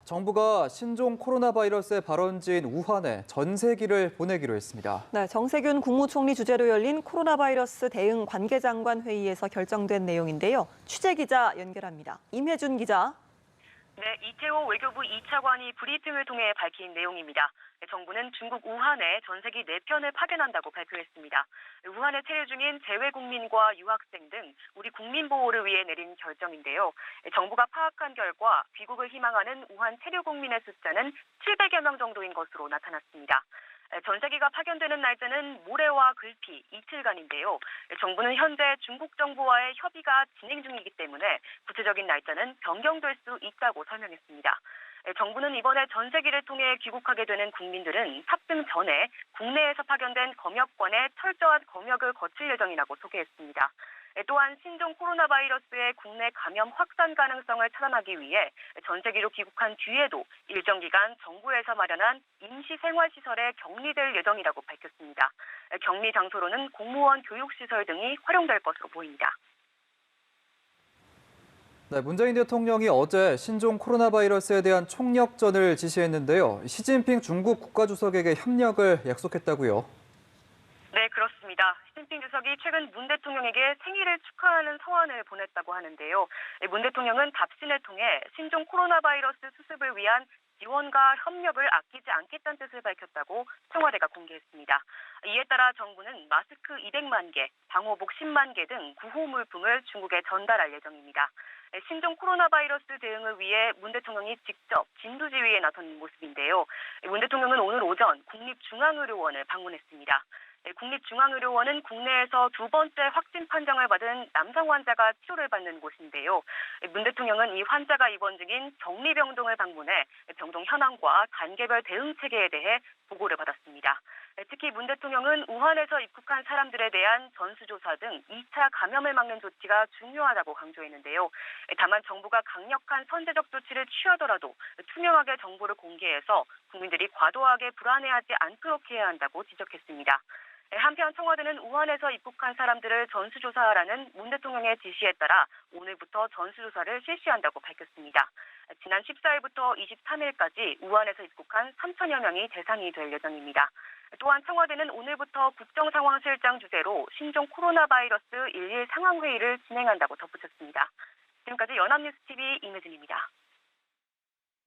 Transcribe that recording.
정부가 신종 코로나 바이러스의 발원지인 우한에 전세기를 보내기로 했습니다. 네, 정세균 국무총리 주재로 열린 코로나 바이러스 대응 관계장관 회의에서 결정된 내용인데요. 취재 기자 연결합니다. 임혜준 기자. 네, 이태호 외교부 2차관이 브리핑을 통해 밝힌 내용입니다. 정부는 중국 우한에 전세기 4편을 파견한다고 발표했습니다. 우한에 체류 중인 재외국민과 유학생 등 우리 국민 보호를 위해 내린 결정인데요. 정부가 파악한 결과 귀국을 희망하는 우한 체류 국민의 숫자는 700여 명 정도인 것으로 나타났습니다. 전세기가 파견되는 날짜는 모레와 글피 이틀간인데요. 정부는 현재 중국 정부와의 협의가 진행 중이기 때문에 구체적인 날짜는 변경될 수 있다고 설명했습니다. 정부는 이번에 전세기를 통해 귀국하게 되는 국민들은 탑승 전에 국내에서 파견된 검역관의 철저한 검역을 거칠 예정이라고 소개했습니다. 또한 신종 코로나 바이러스의 국내 감염 확산 가능성을 차단하기 위해 전세기로 귀국한 뒤에도 일정 기간 정부에서 마련한 임시생활시설에 격리될 예정이라고 밝혔습니다. 격리 장소로는 공무원 교육시설 등이 활용될 것으로 보입니다. 네, 문재인 대통령이 어제 신종 코로나 바이러스에 대한 총력전을 지시했는데요. 시진핑 중국 국가주석에게 협력을 약속했다고요. 네, 그렇습니다. 시진핑 주석이 최근 문 대통령에게 생일을 축하하는 서한을 보냈다고 하는데요. 문 대통령은 답신을 통해 신종 코로나 바이러스 수습을 위한 지원과 협력을 아끼지 않겠다는 뜻을 밝혔다고 청와대가 공개했습니다. 이에 따라 정부는 마스크 200만 개, 방호복 10만 개 등 구호 물품을 중국에 전달할 예정입니다. 신종 코로나 바이러스 대응을 위해 문 대통령이 직접 진두지휘에 나선 모습인데요. 문 대통령은 오늘 오전 국립중앙의료원을 방문했습니다. 국립중앙의료원은 국내에서 두 번째 확진 판정을 받은 남성 환자가 치료를 받는 곳인데요. 문 대통령은 이 환자가 입원 중인 정리병동을 방문해 병동 현황과 단계별 대응 체계에 대해 보고를 받았습니다. 특히 문 대통령은 우한에서 입국한 사람들에 대한 전수조사 등 2차 감염을 막는 조치가 중요하다고 강조했는데요. 다만 정부가 강력한 선제적 조치를 취하더라도 투명하게 정보를 공개해서 국민들이 과도하게 불안해하지 않도록 해야 한다고 지적했습니다. 한편 청와대는 우한에서 입국한 사람들을 전수조사하라는 문 대통령의 지시에 따라 오늘부터 전수조사를 실시한다고 밝혔습니다. 지난 14일부터 23일까지 우한에서 입국한 3천여 명이 대상이 될 예정입니다. 또한 청와대는 오늘부터 국정상황실장 주재로 신종 코로나 바이러스 11 상황회의를 진행한다고 덧붙였습니다. 지금까지 연합뉴스TV 임혜진입니다.